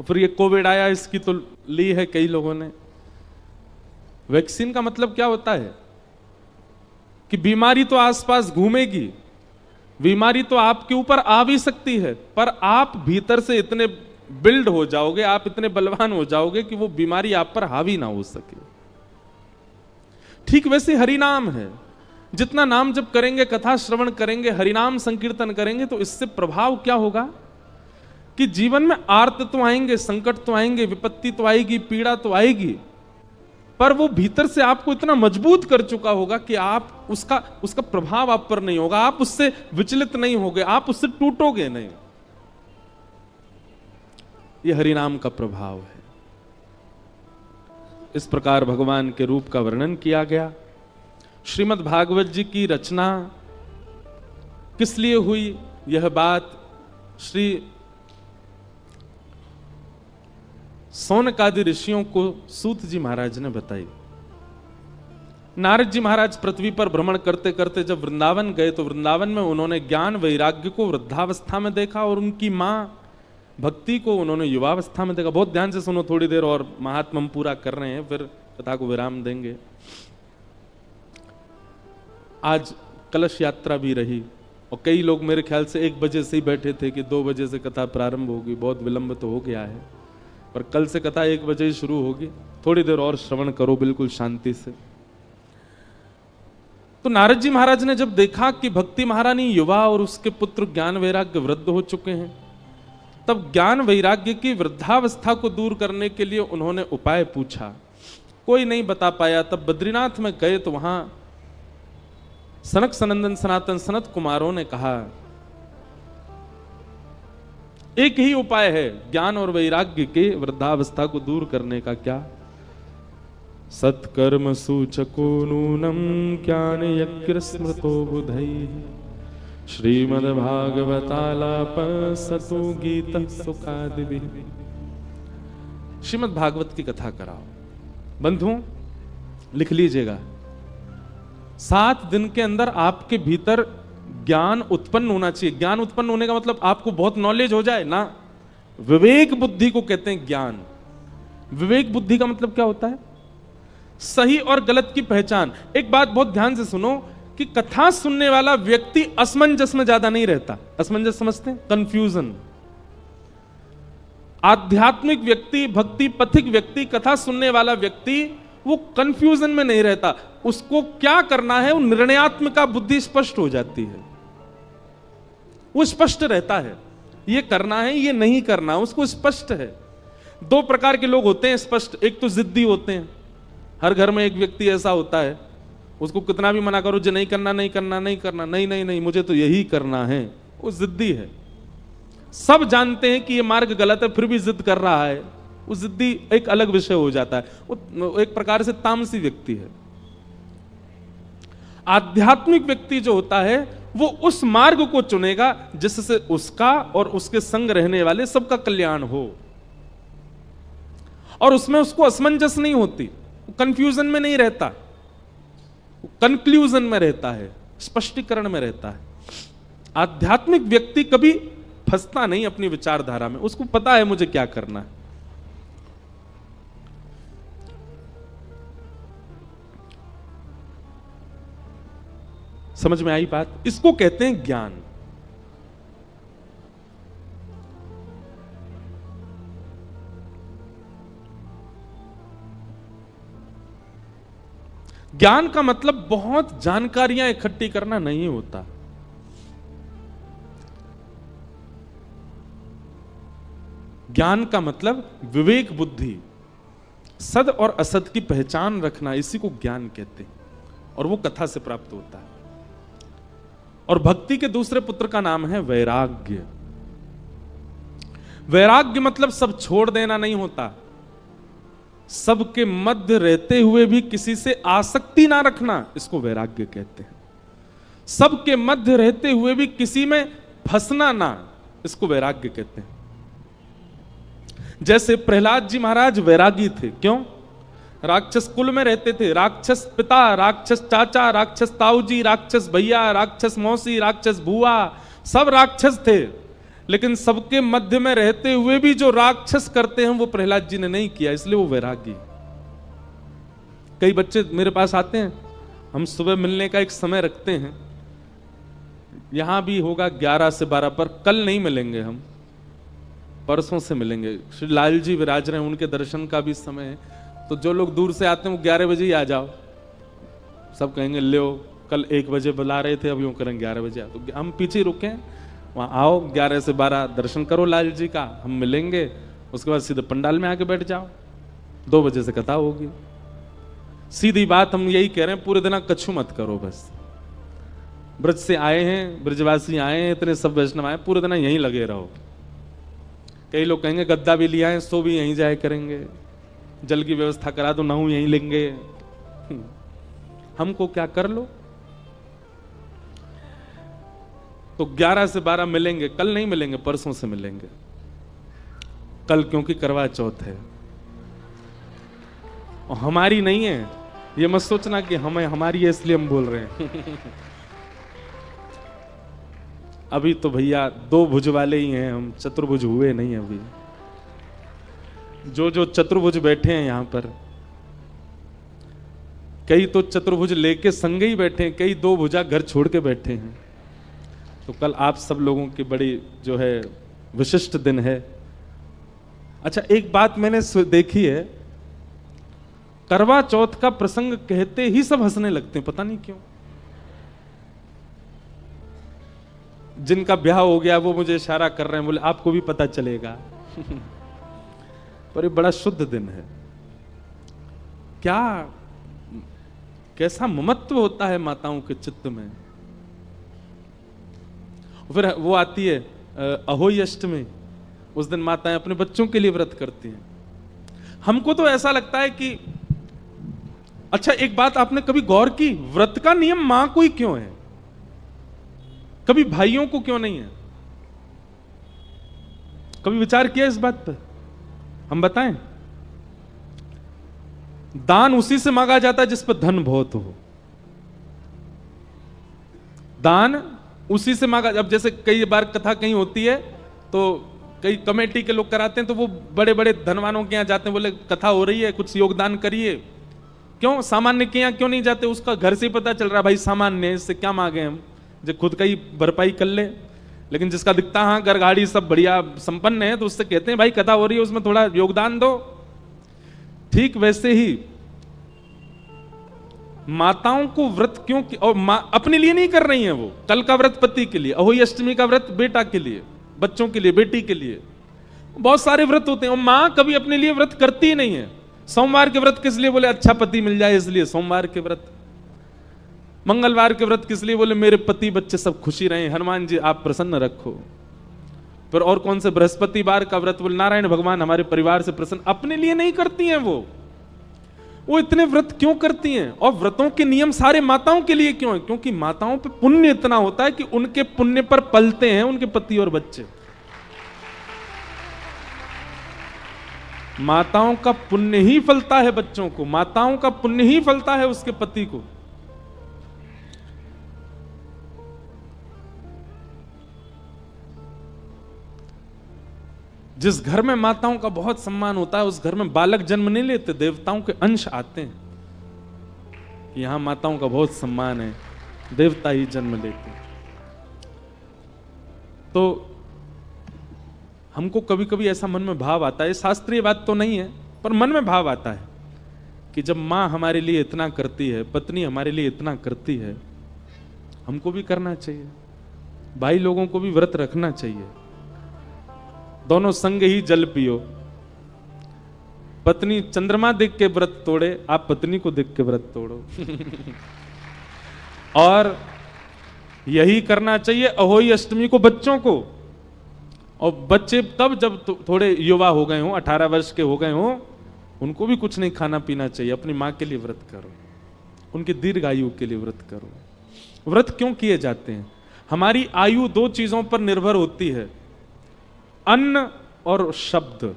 फिर ये कोविड आया, इसकी तो ली है कई लोगों ने। वैक्सीन का मतलब क्या होता है कि बीमारी तो आसपास घूमेगी, बीमारी तो आपके ऊपर आ भी सकती है, पर आप भीतर से इतने बिल्ड हो जाओगे, आप इतने बलवान हो जाओगे कि वो बीमारी आप पर हावी ना हो सके। ठीक वैसे हरिनाम है, जितना नाम जप करेंगे, कथा श्रवण करेंगे, हरिनाम संकीर्तन करेंगे, तो इससे प्रभाव क्या होगा कि जीवन में आर्त तो आएंगे, संकट तो आएंगे, विपत्ति तो आएगी, पीड़ा तो आएगी, पर वो भीतर से आपको इतना मजबूत कर चुका होगा कि आप उसका प्रभाव आप पर नहीं होगा, आप उससे विचलित नहीं होगे, आप उससे टूटोगे नहीं। यह हरिनाम का प्रभाव है। इस प्रकार भगवान के रूप का वर्णन किया गया। श्रीमद् भागवत जी की रचना किस लिए हुई, यह बात श्री सौनकादि ऋषियों को सूत जी महाराज ने बताई। नारद जी महाराज पृथ्वी पर भ्रमण करते करते जब वृंदावन गए तो वृंदावन में उन्होंने ज्ञान वैराग्य को वृद्धावस्था में देखा और उनकी मां भक्ति को उन्होंने युवावस्था में देखा। बहुत ध्यान से सुनो, थोड़ी देर और महात्मा पूरा कर रहे हैं, फिर कथा को विराम देंगे। आज कलश यात्रा भी रही और कई लोग मेरे ख्याल से 1 बजे से ही बैठे थे कि 2 बजे से कथा प्रारंभ होगी। बहुत विलंब तो हो गया है, पर कल से कथा 1 बजे ही शुरू होगी। थोड़ी देर और श्रवण करो बिल्कुल शांति से। तो नारद जी महाराज ने जब देखा कि भक्ति महारानी युवा और उसके पुत्र ज्ञान वैराग्य वृद्ध हो चुके हैं, तब ज्ञान वैराग्य की वृद्धावस्था को दूर करने के लिए उन्होंने उपाय पूछा। कोई नहीं बता पाया। तब बद्रीनाथ में गए तो वहां सनक सनंदन सनातन सनत कुमारों ने कहा एक ही उपाय है ज्ञान और वैराग्य के वृद्धावस्था को दूर करने का। क्या? सत्कर्म सूचको नूनम ज्ञान यज्ञ स्मृतो बुधैः श्रीमद्भागवतालाप सतु गीत सुखादिभिः। श्रीमद् भागवत की कथा कराओ। बंधुओं, लिख लीजिएगा, 7 दिन के अंदर आपके भीतर ज्ञान उत्पन्न होना चाहिए। ज्ञान उत्पन्न होने का मतलब आपको बहुत नॉलेज हो जाए ना। विवेक बुद्धि को कहते हैं ज्ञान। विवेक बुद्धि का मतलब क्या होता है? सही और गलत की पहचान। एक बात बहुत ध्यान से सुनो कि कथा सुनने वाला व्यक्ति असमंजस में ज्यादा नहीं रहता। असमंजस समझते हैं? कंफ्यूजन। आध्यात्मिक व्यक्ति, भक्ति पथिक व्यक्ति, कथा सुनने वाला व्यक्ति वो कंफ्यूजन में नहीं रहता। उसको क्या करना है वो निर्णयात्मक बुद्धि स्पष्ट हो जाती है। वो स्पष्ट रहता है, ये करना है ये नहीं करना, उसको स्पष्ट है। 2 प्रकार के लोग होते हैं स्पष्ट। एक तो जिद्दी होते हैं। हर घर में एक व्यक्ति ऐसा होता है, उसको कितना भी मना करो जो नहीं करना नहीं करना नहीं करना, नहीं नहीं नहीं मुझे तो यही करना है, वो जिद्दी है। सब जानते हैं कि ये मार्ग गलत है फिर भी जिद कर रहा है, वो जिद्दी एक अलग विषय हो जाता है। वो एक प्रकार से तामसी व्यक्ति है। आध्यात्मिक व्यक्ति जो होता है वो उस मार्ग को चुनेगा जिससे उसका और उसके संग रहने वाले सबका कल्याण हो, और उसमें उसको असमंजस नहीं होती, कंफ्यूजन में नहीं रहता, कंक्लूजन में रहता है, स्पष्टीकरण में रहता है। आध्यात्मिक व्यक्ति कभी फंसता नहीं अपनी विचारधारा में, उसको पता है मुझे क्या करना है। समझ में आई बात? इसको कहते हैं ज्ञान। ज्ञान का मतलब बहुत जानकारियां इकट्ठी करना नहीं होता। ज्ञान का मतलब विवेक बुद्धि, सद और असद की पहचान रखना, इसी को ज्ञान कहते हैं, और वो कथा से प्राप्त होता है। और भक्ति के दूसरे पुत्र का नाम है वैराग्य। वैराग्य मतलब सब छोड़ देना नहीं होता, सबके मध्य रहते हुए भी किसी से आसक्ति ना रखना, इसको वैराग्य कहते हैं। सबके मध्य रहते हुए भी किसी में फंसना ना, इसको वैराग्य कहते हैं। जैसे प्रहलाद जी महाराज वैरागी थे। क्यों? राक्षस कुल में रहते थे। राक्षस पिता, राक्षस चाचा, राक्षस ताऊ जी, राक्षस भैया, राक्षस मौसी, राक्षस बुआ, सब राक्षस थे। लेकिन सबके मध्य में रहते हुए भी जो राक्षस करते हैं वो प्रहलाद जी ने नहीं किया, इसलिए वो वैरागी। कई बच्चे मेरे पास आते हैं, हम सुबह मिलने का एक समय रखते हैं, यहां भी होगा 11 से 12 पर, कल नहीं मिलेंगे हम, परसों से मिलेंगे। श्री लाल जी विराज रहे हैं, उनके दर्शन का भी समय है, तो जो लोग दूर से आते हैं वो 11 बजे ही आ जाओ। सब कहेंगे ले कल 1 बजे बुला रहे थे, अब यूं करें 11 बजे, तो हम पीछे रुके, वहां आओ 11 से 12 दर्शन करो लाल जी का, हम मिलेंगे, उसके बाद सीधे पंडाल में आके बैठ जाओ, 2 बजे से कथा होगी। सीधी बात हम यही कह रहे हैं, पूरे दिन कछु मत करो, बस ब्रज से आए हैं, ब्रजवासी आए हैं, इतने सब वैष्णव आए, पूरे दिन यहीं लगे रहो। कई लोग कहेंगे गद्दा भी लिया है, सो भी यहीं जाए करेंगे, जल की व्यवस्था करा दो, नहू यहीं लेंगे, हमको क्या, कर लो। तो 11 से 12 मिलेंगे, कल नहीं मिलेंगे, परसों से मिलेंगे। कल क्योंकि करवा चौथ है और हमारी नहीं है, ये मत सोचना कि हमें हमारी है इसलिए हम बोल रहे हैं। अभी तो भैया 2 भुज वाले ही हैं हम, चतुर्भुज हुए नहीं अभी। जो चतुर्भुज बैठे हैं यहां पर, कई तो चतुर्भुज लेके संग ही बैठे हैं, कई 2 भुजा घर छोड़ के बैठे हैं। तो कल आप सब लोगों की बड़ी जो है विशिष्ट दिन है। अच्छा, एक बात मैंने देखी है, करवा चौथ का प्रसंग कहते ही सब हंसने लगते हैं, पता नहीं क्यों। जिनका ब्याह हो गया वो मुझे इशारा कर रहे हैं, बोले आपको भी पता चलेगा। पर ये बड़ा शुद्ध दिन है। क्या कैसा ममत्व होता है माताओं के चित्त में। फिर वो आती है अहोई अष्टमी, उस दिन माताएं अपने बच्चों के लिए व्रत करती हैं। हमको तो ऐसा लगता है कि अच्छा, एक बात आपने कभी गौर की, व्रत का नियम मां को ही क्यों है, कभी भाइयों को क्यों नहीं है? कभी विचार किया इस बात पर? हम बताएं, दान उसी से मांगा जाता है जिस पर धन बहुत हो। दान उसी से मांगा, अब जैसे कई बार कथा कहीं होती है तो कई कमेटी के लोग कराते हैं, तो वो बड़े बड़े धनवानों के यहां जाते हैं, बोले कथा हो रही है कुछ योगदान करिए। क्यों सामान्य के यहां क्यों नहीं जाते? उसका घर से ही पता चल रहा है भाई सामान्य है, इससे क्या मांगे हम, जो खुद का ही भरपाई कर ले। लेकिन जिसका दिखता हाँ घर गाड़ी सब बढ़िया संपन्न है, तो उससे कहते हैं भाई कथा हो रही है उसमें थोड़ा योगदान दो। ठीक वैसे ही माताओं को व्रत क्यों, और अपने लिए नहीं कर रही हैं, वो कल का व्रत पति के लिए, अहोई अष्टमी का व्रत बेटा के लिए, बच्चों के लिए, बेटी के लिए, बहुत सारे व्रत होते हैं। और मां कभी अपने लिए व्रत करती ही नहीं है। सोमवार के व्रत किस लिए? बोले अच्छा पति मिल जाए इसलिए सोमवार के व्रत। मंगलवार के व्रत किस लिए? बोले मेरे पति बच्चे सब खुशी रहे, हनुमान जी आप प्रसन्न रखो। फिर और कौन से? बृहस्पतिवार का व्रत, बोले नारायण भगवान हमारे परिवार से प्रसन्न। अपने लिए नहीं करती हैं वो इतने व्रत क्यों करती हैं? और व्रतों के नियम सारे माताओं के लिए क्यों है? क्योंकि माताओं पे पुण्य इतना होता है कि उनके पुण्य पर पलते हैं उनके पति और बच्चे। माताओं का पुण्य ही फलता है बच्चों को, माताओं का पुण्य ही फलता है उसके पति को। जिस घर में माताओं का बहुत सम्मान होता है उस घर में बालक जन्म नहीं लेते, देवताओं के अंश आते हैं। यहां माताओं का बहुत सम्मान है, देवता ही जन्म लेते हैं। तो हमको कभी कभी ऐसा मन में भाव आता है, शास्त्रीय बात तो नहीं है पर मन में भाव आता है कि जब मां हमारे लिए इतना करती है, पत्नी हमारे लिए इतना करती है, हमको भी करना चाहिए। भाई लोगों को भी व्रत रखना चाहिए। दोनों संग ही जल पियो। पत्नी चंद्रमा देख के व्रत तोड़े, आप पत्नी को देख के व्रत तोड़ो। और यही करना चाहिए अहोई अष्टमी को बच्चों को। और बच्चे तब जब थोड़े युवा हो गए हों, 18 वर्ष के हो गए हों, उनको भी कुछ नहीं खाना पीना चाहिए। अपनी मां के लिए व्रत करो, उनकी दीर्घ आयु के लिए व्रत करो। व्रत क्यों किए जाते हैं? हमारी आयु 2 चीजों पर निर्भर होती है, अन्न और शब्द।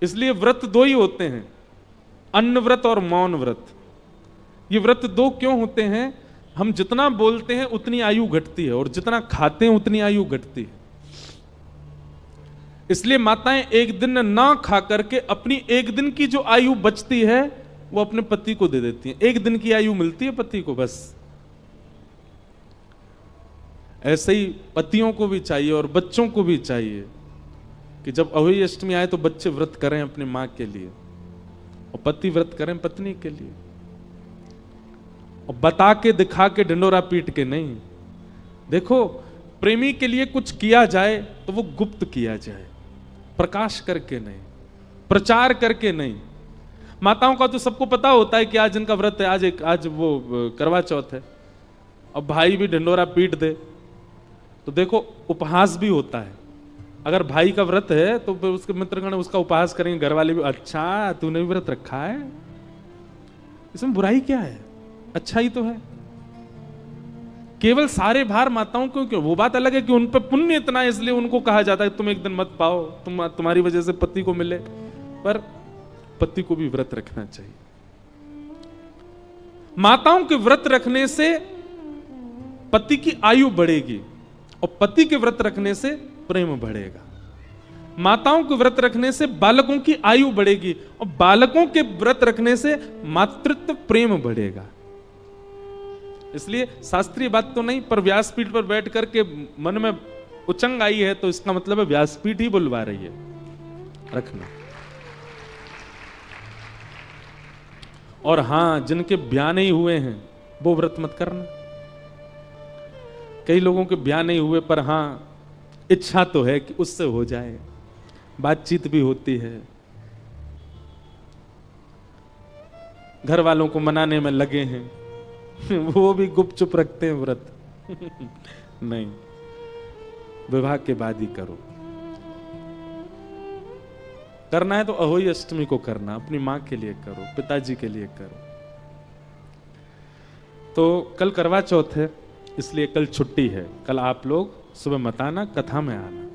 इसलिए व्रत 2 ही होते हैं, अन्न व्रत और मौन व्रत। ये व्रत 2 क्यों होते हैं? हम जितना बोलते हैं उतनी आयु घटती है और जितना खाते हैं उतनी आयु घटती है। इसलिए माताएं एक दिन ना खा करके अपनी एक दिन की जो आयु बचती है वो अपने पति को दे देती हैं। एक दिन की आयु मिलती है पति को बस। ऐसे ही पतियों को भी चाहिए और बच्चों को भी चाहिए कि जब अहोई अष्टमी आए तो बच्चे व्रत करें अपनी मां के लिए और पति व्रत करें पत्नी के लिए, और बता के दिखा के ढिंडोरा पीट के नहीं। देखो, प्रेमी के लिए कुछ किया जाए तो वो गुप्त किया जाए, प्रकाश करके नहीं, प्रचार करके नहीं। माताओं का तो सबको पता होता है कि आज इनका व्रत है, आज वो करवा चौथ है, अब भाई भी ढिंडोरा पीट दे तो देखो उपहास भी होता है। अगर भाई का व्रत है तो फिर उसके मित्रगण उसका उपहास करेंगे, घर वाले भी, अच्छा तूने भी व्रत रखा है, इसमें बुराई क्या है, अच्छा ही तो है। केवल सारे भार माताओं को क्यों? वो बात अलग है कि उन पर पुण्य इतना है इसलिए उनको कहा जाता है तुम एक दिन मत पाओ, तुम्हारी वजह से पति को मिले, पर पति को भी व्रत रखना चाहिए। माताओं के व्रत रखने से पति की आयु बढ़ेगी और पति के व्रत रखने से प्रेम बढ़ेगा। माताओं के व्रत रखने से बालकों की आयु बढ़ेगी और बालकों के व्रत रखने से मातृत्व प्रेम बढ़ेगा। इसलिए शास्त्रीय बात तो नहीं, पर व्यासपीठ पर बैठ करके मन में उचंग आई है तो इसका मतलब है व्यासपीठ ही बुलवा रही है, रखना। और हां, जिनके ब्याह नहीं हुए हैं वो व्रत मत करना। कई लोगों के ब्याह नहीं हुए पर हां इच्छा तो है कि उससे हो जाए, बातचीत भी होती है, घर वालों को मनाने में लगे हैं वो भी गुपचुप रखते हैं व्रत नहीं, विवाह के बाद ही करो। करना है तो अहोई अष्टमी को करना, अपनी मां के लिए करो, पिताजी के लिए करो। तो कल करवा चौथ है इसलिए कल छुट्टी है, कल आप लोग सुबह मत आना, कथा में आना।